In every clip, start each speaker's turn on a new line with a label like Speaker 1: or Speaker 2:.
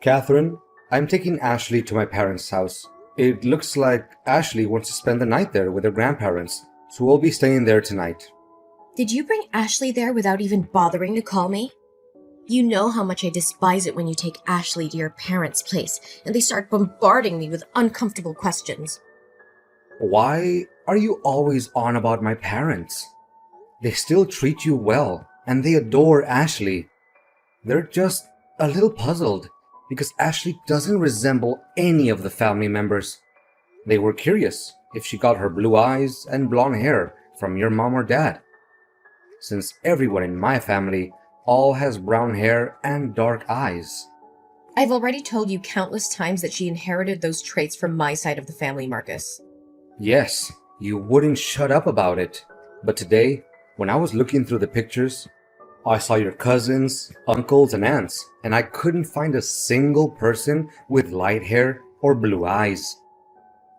Speaker 1: Catherine, I'm taking Ashley to my parents' house. It looks like Ashley wants to spend the night there with her grandparents, so we'll be staying there tonight.
Speaker 2: Did you bring Ashley there without even bothering to call me? You know how much I despise it when you take Ashley to your parents' place and they start bombarding me with uncomfortable questions.
Speaker 1: Why are you always on about my parents? They still treat you well, and they adore Ashley. They're just a little puzzled because Ashley doesn't resemble any of the family members. They were curious if she got her blue eyes and blonde hair from your mom or dad. Since everyone in my family all has brown hair and dark eyes.
Speaker 2: I've already told you countless times that she inherited those traits from my side of the family, Marcus.
Speaker 1: Yes, you wouldn't shut up about it. But today, when I was looking through the pictures, I saw your cousins, uncles, and aunts, and I couldn't find a single person with light hair or blue eyes.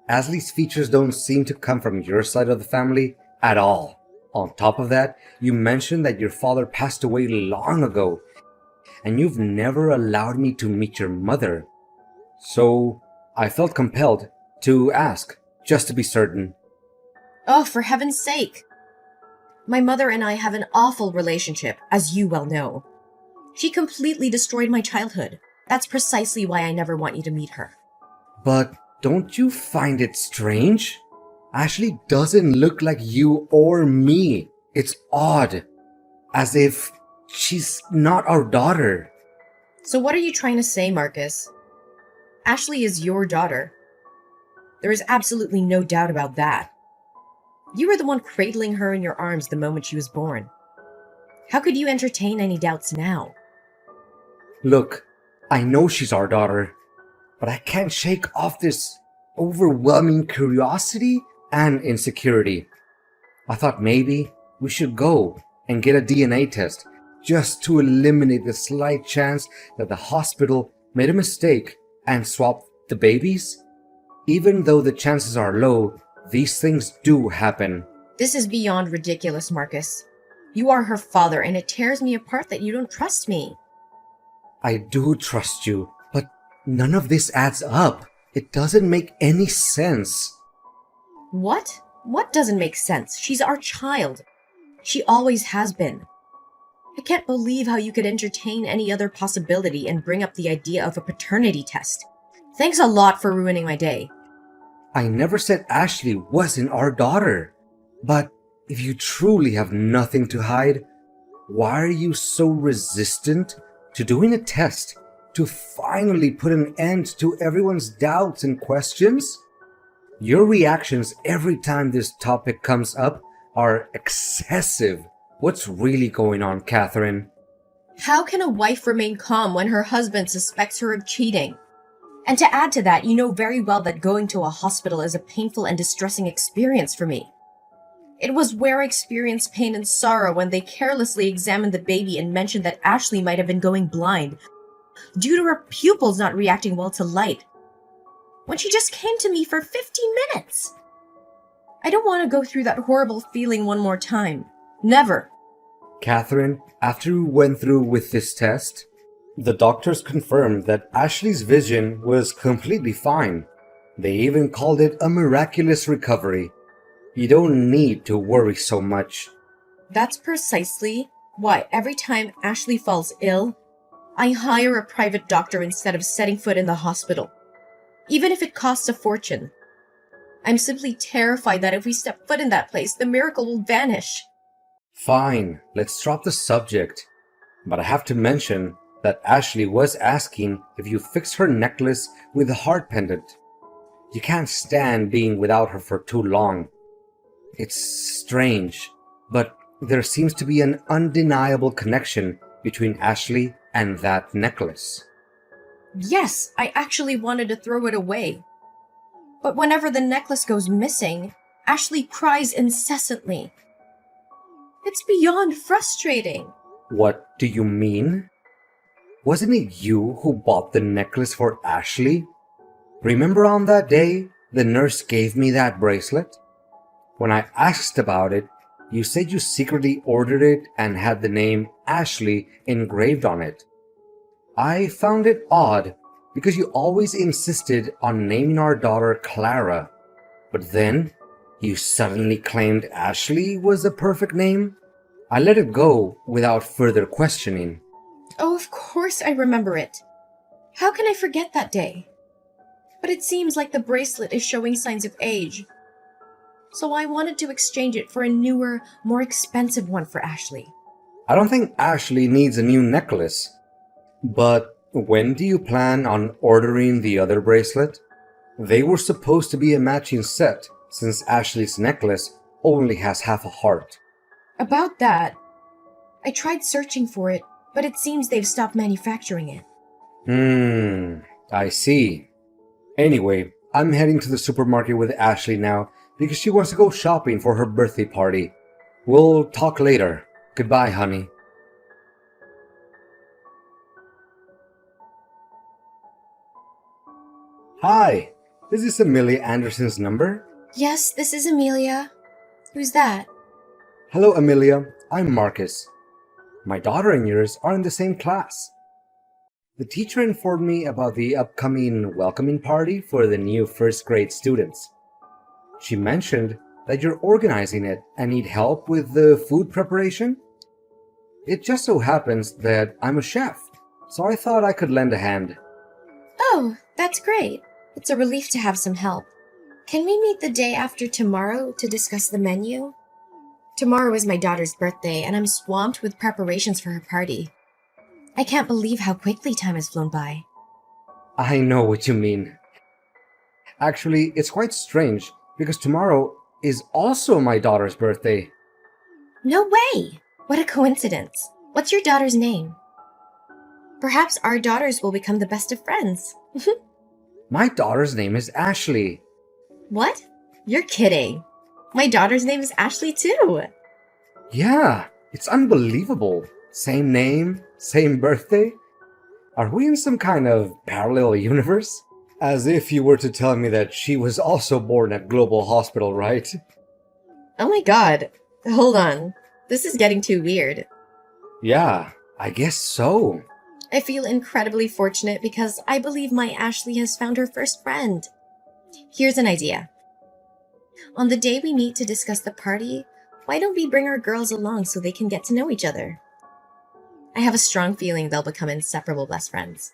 Speaker 1: Ashley's features don't seem to come from your side of the family at all. On top of that, you mentioned that your father passed away long ago, and you've never allowed me to meet your mother. So, I felt compelled to ask, just to be certain.
Speaker 2: Oh, for heaven's sake! My mother and I have an awful relationship, as you well know. She completely destroyed my childhood. That's precisely why I never want you to meet her.
Speaker 1: But don't you find it strange? Ashley doesn't look like you or me. It's odd. As if she's not our daughter.
Speaker 2: So what are you trying to say, Marcus? Ashley is your daughter. There is absolutely no doubt about that. You were the one cradling her in your arms the moment she was born. How could you entertain any doubts now?
Speaker 1: Look, I know she's our daughter, but I can't shake off this overwhelming curiosity and insecurity. I thought maybe we should go and get a DNA test just to eliminate the slight chance that the hospital made a mistake and swapped the babies. Even though the chances are low, these things do happen.
Speaker 2: This is beyond ridiculous, Marcus. You are her father, and it tears me apart that you don't trust me.
Speaker 1: I do trust you, but none of this adds up. It doesn't make any sense.
Speaker 2: What? What doesn't make sense? She's our child. She always has been. I can't believe how you could entertain any other possibility and bring up the idea of a paternity test. Thanks a lot for ruining my day.
Speaker 1: I never said Ashley wasn't our daughter. But if you truly have nothing to hide, why are you so resistant to doing a test to finally put an end to everyone's doubts and questions? Your reactions every time this topic comes up are excessive. What's really going on, Catherine?
Speaker 2: How can a wife remain calm when her husband suspects her of cheating? And to add to that, you know very well that going to a hospital is a painful and distressing experience for me. It was where I experienced pain and sorrow when they carelessly examined the baby and mentioned that Ashley might have been going blind due to her pupils not reacting well to light, when she just came to me for 15 minutes. I don't want to go through that horrible feeling one more time. Never.
Speaker 1: Catherine, after we went through with this test, the doctors confirmed that Ashley's vision was completely fine. They even called it a miraculous recovery. You don't need to worry so much.
Speaker 2: That's precisely why every time Ashley falls ill, I hire a private doctor instead of setting foot in the hospital. Even if it costs a fortune. I'm simply terrified that if we step foot in that place, the miracle will vanish.
Speaker 1: Fine, let's drop the subject. But I have to mention that Ashley was asking if you fixed her necklace with a heart pendant. You can't stand being without her for too long. It's strange, but there seems to be an undeniable connection between Ashley and that necklace.
Speaker 2: Yes, I actually wanted to throw it away. But whenever the necklace goes missing, Ashley cries incessantly. It's beyond frustrating.
Speaker 1: What do you mean? Wasn't it you who bought the necklace for Ashley? Remember on that day the nurse gave me that bracelet? When I asked about it, you said you secretly ordered it and had the name Ashley engraved on it. I found it odd because you always insisted on naming our daughter Clara. But then, you suddenly claimed Ashley was the perfect name? I let it go without further questioning.
Speaker 2: Oh, of course I remember it. How can I forget that day? But it seems like the bracelet is showing signs of age. So I wanted to exchange it for a newer, more expensive one for Ashley.
Speaker 1: I don't think Ashley needs a new necklace. But when do you plan on ordering the other bracelet? They were supposed to be a matching set, since Ashley's necklace only has half a heart.
Speaker 2: About that, I tried searching for it, but it seems they've stopped manufacturing it.
Speaker 1: I see. Anyway, I'm heading to the supermarket with Ashley now because she wants to go shopping for her birthday party. We'll talk later. Goodbye, honey. Hi, is this Amelia Anderson's number?
Speaker 2: Yes, this is Amelia. Who's that?
Speaker 1: Hello, Amelia. I'm Marcus. My daughter and yours are in the same class. The teacher informed me about the upcoming welcoming party for the new first grade students. She mentioned that you're organizing it and need help with the food preparation. It just so happens that I'm a chef, so I thought I could lend a hand.
Speaker 2: Oh, that's great. It's a relief to have some help. Can we meet the day after tomorrow to discuss the menu? Tomorrow is my daughter's birthday, and I'm swamped with preparations for her party. I can't believe how quickly time has flown by.
Speaker 1: I know what you mean. Actually, it's quite strange because tomorrow is also my daughter's birthday.
Speaker 2: No way! What a coincidence. What's your daughter's name? Perhaps our daughters will become the best of friends.
Speaker 1: My daughter's name is Ashley.
Speaker 2: What? You're kidding. My daughter's name is Ashley too.
Speaker 1: Yeah, it's unbelievable. Same name, same birthday. Are we in some kind of parallel universe? As if you were to tell me that she was also born at Global Hospital, right?
Speaker 2: Oh my god. Hold on. This is getting too weird.
Speaker 1: Yeah, I guess so.
Speaker 2: I feel incredibly fortunate because I believe my Ashley has found her first friend. Here's an idea. On the day we meet to discuss the party, why don't we bring our girls along so they can get to know each other? I have a strong feeling they'll become inseparable best friends.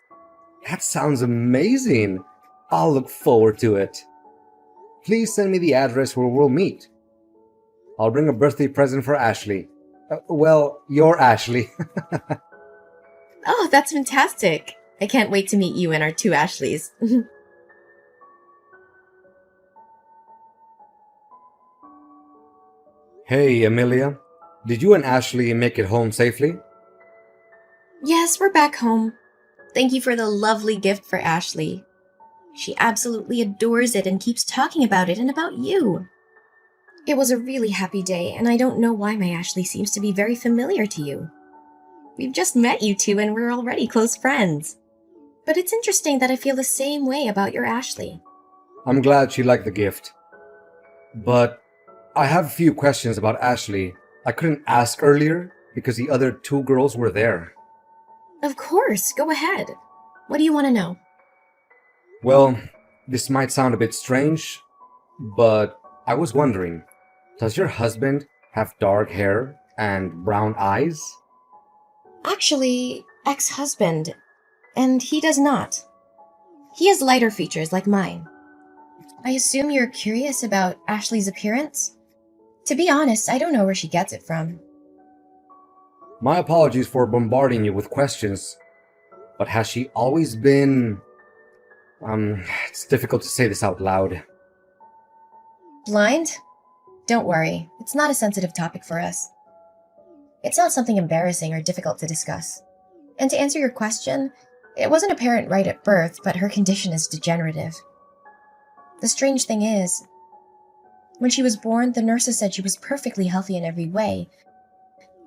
Speaker 1: That sounds amazing. I'll look forward to it. Please send me the address where we'll meet. I'll bring a birthday present for Ashley. Well, your Ashley.
Speaker 2: Oh, that's fantastic. I can't wait to meet you and our two Ashleys.
Speaker 1: Hey, Amelia. Did you and Ashley make it home safely?
Speaker 2: Yes, we're back home. Thank you for the lovely gift for Ashley. She absolutely adores it and keeps talking about it and about you. It was a really happy day, and I don't know why my Ashley seems to be very familiar to you. We've just met you two and we're already close friends. But it's interesting that I feel the same way about your Ashley.
Speaker 1: I'm glad she liked the gift. But I have a few questions about Ashley I couldn't ask earlier because the other two girls were there.
Speaker 2: Of course, go ahead. What do you want to know?
Speaker 1: Well, this might sound a bit strange, but I was wondering, does your husband have dark hair and brown eyes?
Speaker 2: Actually, ex-husband, and he does not. He has lighter features like mine. I assume you're curious about Ashley's appearance? To be honest, I don't know where she gets it from.
Speaker 1: My apologies for bombarding you with questions, but has she always been... it's difficult to say this out loud.
Speaker 2: Blind? Don't worry, it's not a sensitive topic for us. It's not something embarrassing or difficult to discuss. And to answer your question, it wasn't apparent right at birth, but her condition is degenerative. The strange thing is, when she was born, the nurses said she was perfectly healthy in every way.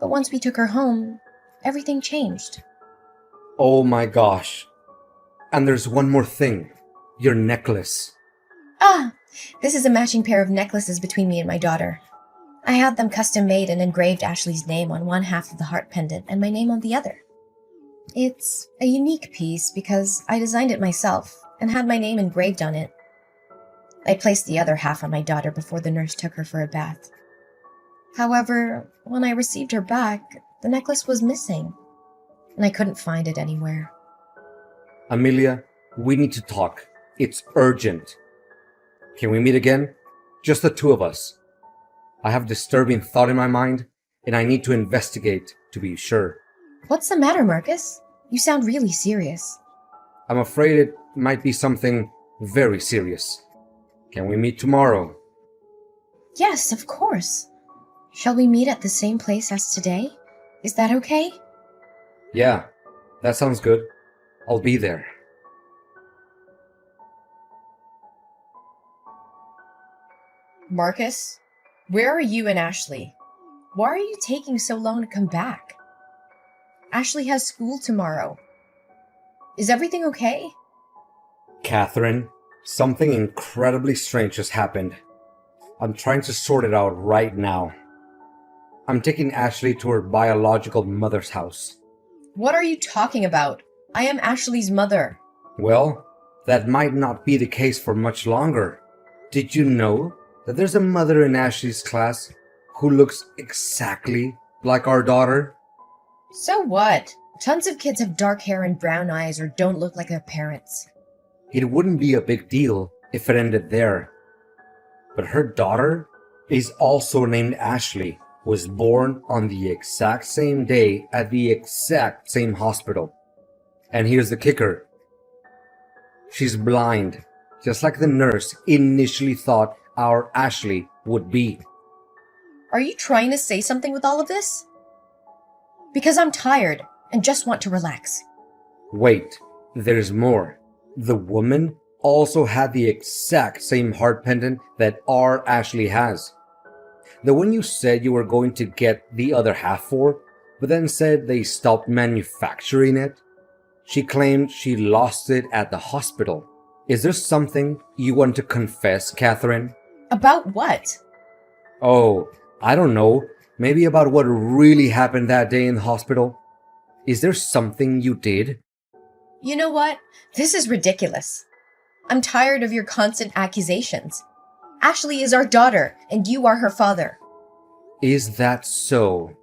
Speaker 2: But once we took her home, everything changed.
Speaker 1: Oh my gosh. And there's one more thing. Your necklace.
Speaker 2: Ah, this is a matching pair of necklaces between me and my daughter. I had them custom made and engraved Ashley's name on one half of the heart pendant and my name on the other. It's a unique piece because I designed it myself and had my name engraved on it. I placed the other half on my daughter before the nurse took her for a bath. However, when I received her back, the necklace was missing, and I couldn't find it anywhere.
Speaker 1: Amelia, we need to talk. It's urgent. Can we meet again? Just the two of us. I have a disturbing thought in my mind, and I need to investigate to be sure.
Speaker 2: What's the matter, Marcus? You sound really serious.
Speaker 1: I'm afraid it might be something very serious. Can we meet tomorrow?
Speaker 2: Yes, of course. Shall we meet at the same place as today? Is that okay?
Speaker 1: Yeah, that sounds good. I'll be there.
Speaker 2: Marcus, where are you and Ashley? Why are you taking so long to come back? Ashley has school tomorrow. Is everything okay?
Speaker 1: Catherine, something incredibly strange has happened. I'm trying to sort it out right now. I'm taking Ashley to her biological mother's house.
Speaker 2: What are you talking about? I am Ashley's mother.
Speaker 1: Well, that might not be the case for much longer. Did you know that there's a mother in Ashley's class who looks exactly like our daughter?
Speaker 2: So what? Tons of kids have dark hair and brown eyes or don't look like their parents.
Speaker 1: It wouldn't be a big deal if it ended there. But her daughter is also named Ashley, was born on the exact same day at the exact same hospital. And here's the kicker. She's blind, just like the nurse initially thought our Ashley would be.
Speaker 2: Are you trying to say something with all of this? Because I'm tired and just want to relax.
Speaker 1: Wait, there's more. The woman also had the exact same heart pendant that our Ashley has. The one you said you were going to get the other half for, but then said they stopped manufacturing it. She claimed she lost it at the hospital. Is there something you want to confess, Catherine?
Speaker 2: About what?
Speaker 1: Oh, I don't know. Maybe about what really happened that day in the hospital. Is there something you did?
Speaker 2: You know what? This is ridiculous. I'm tired of your constant accusations. Ashley is our daughter, and you are her father.
Speaker 1: Is that so?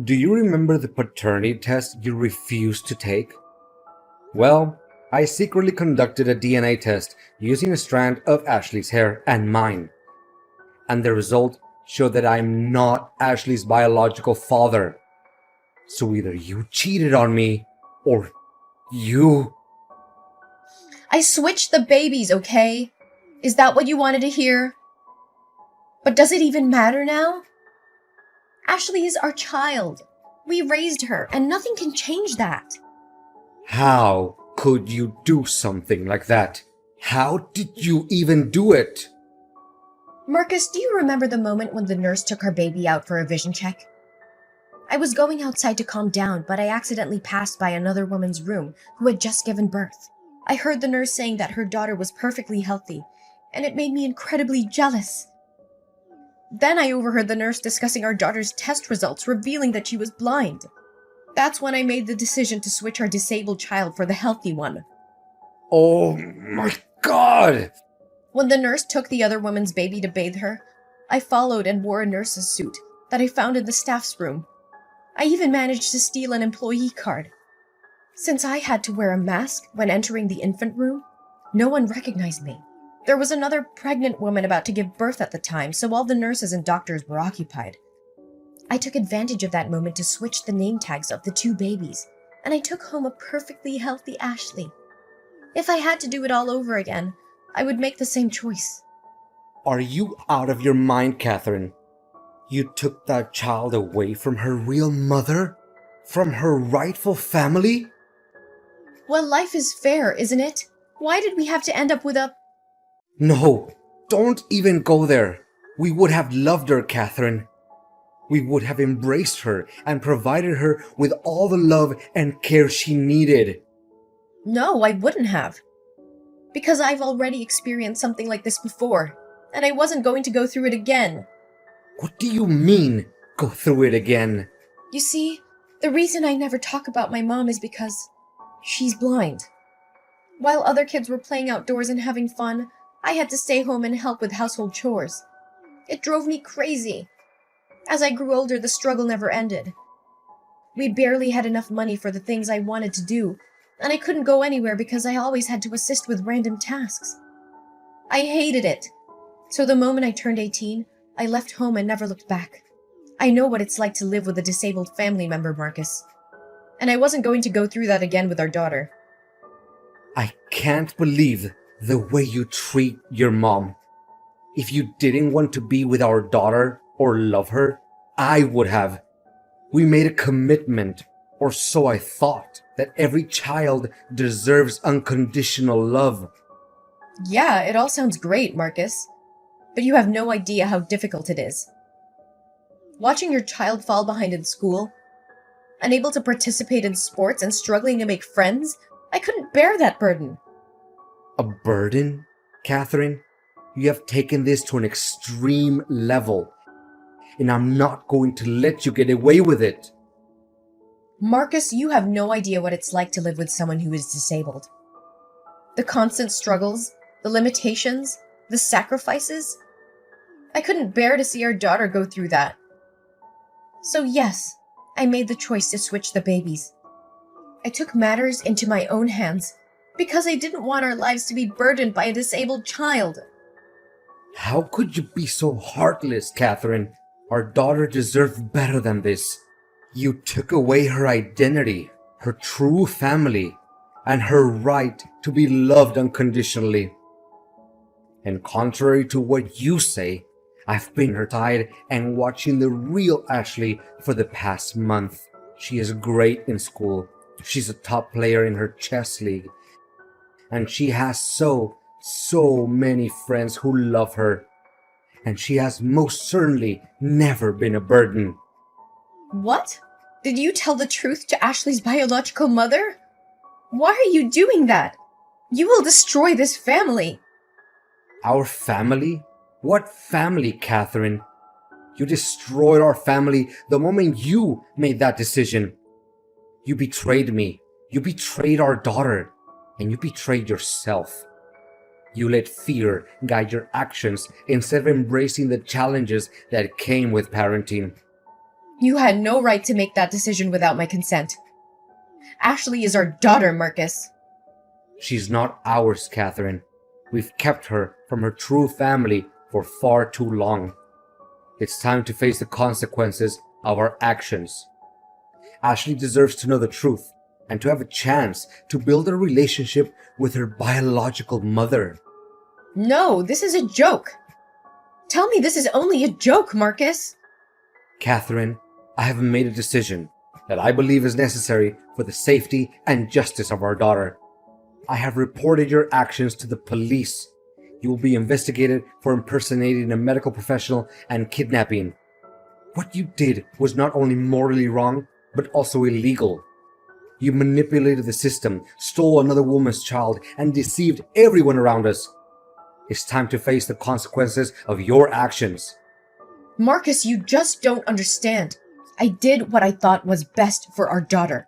Speaker 1: Do you remember the paternity test you refused to take? Well, I secretly conducted a DNA test using a strand of Ashley's hair and mine. And the result showed that I'm not Ashley's biological father. So either you cheated on me, or you...
Speaker 2: I switched the babies, okay? Is that what you wanted to hear? But does it even matter now? Ashley is our child. We raised her, and nothing can change that.
Speaker 1: How could you do something like that? How did you even do it?
Speaker 2: Marcus, do you remember the moment when the nurse took her baby out for a vision check? I was going outside to calm down, but I accidentally passed by another woman's room who had just given birth. I heard the nurse saying that her daughter was perfectly healthy, and it made me incredibly jealous. Then I overheard the nurse discussing our daughter's test results, revealing that she was blind. That's when I made the decision to switch our disabled child for the healthy one.
Speaker 1: Oh my God!
Speaker 2: When the nurse took the other woman's baby to bathe her, I followed and wore a nurse's suit that I found in the staff's room. I even managed to steal an employee card. Since I had to wear a mask when entering the infant room, no one recognized me. There was another pregnant woman about to give birth at the time, so all the nurses and doctors were occupied. I took advantage of that moment to switch the name tags of the two babies, and I took home a perfectly healthy Ashley. If I had to do it all over again, I would make the same choice.
Speaker 1: Are you out of your mind, Catherine? You took that child away from her real mother? From her rightful family?
Speaker 2: Well, life is fair, isn't it? Why did we have to end up with a...
Speaker 1: No, don't even go there. We would have loved her, Catherine. We would have embraced her and provided her with all the love and care she needed.
Speaker 2: No, I wouldn't have. Because I've already experienced something like this before, and I wasn't going to go through it again.
Speaker 1: What do you mean, go through it again?
Speaker 2: You see, The reason I never talk about my mom is because she's blind. While other kids were playing outdoors and having fun, I had to stay home and help with household chores. It drove me crazy. As I grew older, the struggle never ended. We barely had enough money for the things I wanted to do, and I couldn't go anywhere because I always had to assist with random tasks. I hated it. So the moment I turned 18, I left home and never looked back. I know what it's like to live with a disabled family member, Marcus. And I wasn't going to go through that again with our daughter.
Speaker 1: I can't believe the way you treat your mom. If you didn't want to be with our daughter or love her, I would have. We made a commitment, or so I thought, that every child deserves unconditional love.
Speaker 2: Yeah, it all sounds great, Marcus. But you have no idea how difficult it is. Watching your child fall behind in school, unable to participate in sports and struggling to make friends, I couldn't bear that burden.
Speaker 1: A burden, Catherine? You have taken this to an extreme level, and I'm not going to let you get away with it.
Speaker 2: Marcus, you have no idea what it's like to live with someone who is disabled. The constant struggles, the limitations, the sacrifices. I couldn't bear to see our daughter go through that. So yes, I made the choice to switch the babies. I took matters into my own hands because I didn't want our lives to be burdened by a disabled child.
Speaker 1: How could you be so heartless, Catherine? Our daughter deserved better than this. You took away her identity, her true family, and her right to be loved unconditionally. And contrary to what you say, I've been her side and watching the real Ashley for the past month. She is great in school. She's a top player in her chess league. And she has so many friends who love her. And she has most certainly never been a burden.
Speaker 2: What? Did you tell the truth to Ashley's biological mother? Why are you doing that? You will destroy this family.
Speaker 1: Our family? What family, Catherine? You destroyed our family the moment you made that decision. You betrayed me. You betrayed our daughter. And you betrayed yourself. You let fear guide your actions instead of embracing the challenges that came with parenting.
Speaker 2: You had no right to make that decision without my consent. Ashley is our daughter, Marcus.
Speaker 1: She's not ours, Catherine. We've kept her from her true family for far too long. It's time to face the consequences of our actions. Ashley deserves to know the truth and to have a chance to build a relationship with her biological mother.
Speaker 2: No, this is a joke. Tell me this is only a joke, Marcus.
Speaker 1: Catherine, I have made a decision that I believe is necessary for the safety and justice of our daughter. I have reported your actions to the police. You will be investigated for impersonating a medical professional and kidnapping. What you did was not only morally wrong, but also illegal. You manipulated the system, stole another woman's child, and deceived everyone around us. It's time to face the consequences of your actions.
Speaker 2: Marcus, you just don't understand. I did what I thought was best for our daughter.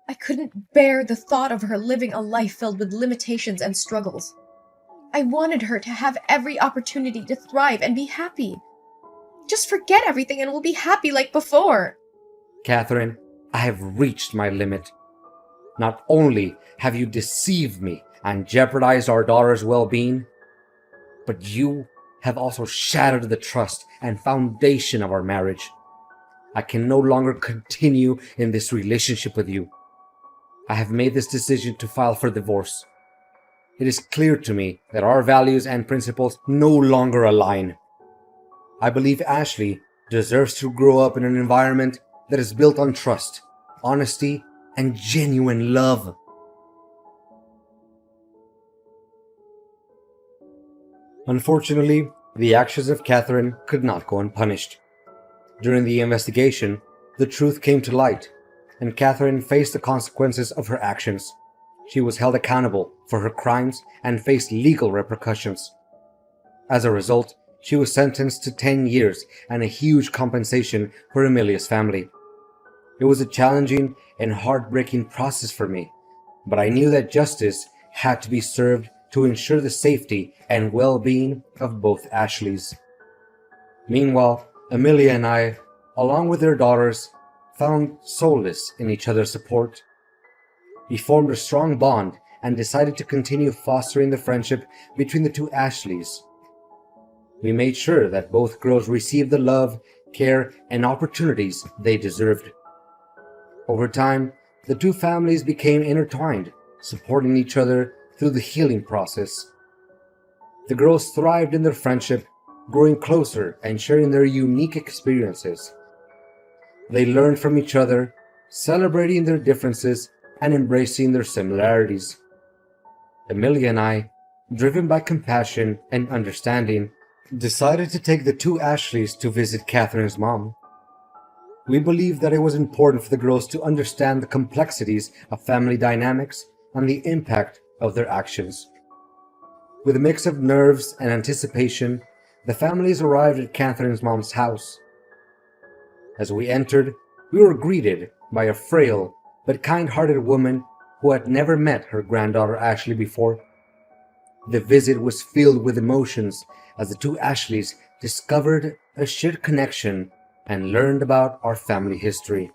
Speaker 2: I couldn't bear the thought of her living a life filled with limitations and struggles. I wanted her to have every opportunity to thrive and be happy. Just forget everything and we'll be happy like before.
Speaker 1: Catherine, I have reached my limit. Not only have you deceived me and jeopardized our daughter's well-being, but you have also shattered the trust and foundation of our marriage. I can no longer continue in this relationship with you. I have made this decision to file for divorce. It is clear to me that our values and principles no longer align. I believe Ashley deserves to grow up in an environment that is built on trust, honesty, and genuine love. Unfortunately, the actions of Catherine could not go unpunished. During the investigation, the truth came to light, and Catherine faced the consequences of her actions. She was held accountable for her crimes and faced legal repercussions. As a result, she was sentenced to 10 years and a huge compensation for Amelia's family. It was a challenging and heartbreaking process for me, but I knew that justice had to be served to ensure the safety and well-being of both Ashleys. Meanwhile, Amelia and I, along with their daughters, found solace in each other's support. We formed a strong bond and decided to continue fostering the friendship between the two Ashleys. We made sure that both girls received the love, care, and opportunities they deserved. Over time, the two families became intertwined, supporting each other through the healing process. The girls thrived in their friendship, growing closer and sharing their unique experiences. They learned from each other, celebrating their differences and embracing their similarities. Amelia and I, driven by compassion and understanding, decided to take the two Ashleys to visit Catherine's mom. We believed that it was important for the girls to understand the complexities of family dynamics and the impact of their actions. With a mix of nerves and anticipation, the families arrived at Catherine's mom's house. As we entered, we were greeted by a frail but kind-hearted woman who had never met her granddaughter Ashley before. The visit was filled with emotions as the two Ashleys discovered a shared connection and learned about our family history.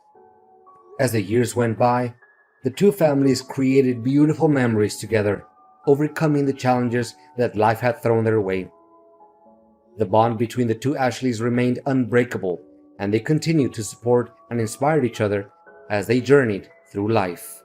Speaker 1: As the years went by, the two families created beautiful memories together, overcoming the challenges that life had thrown their way. The bond between the two Ashleys remained unbreakable, and they continued to support and inspire each other as they journeyed through life.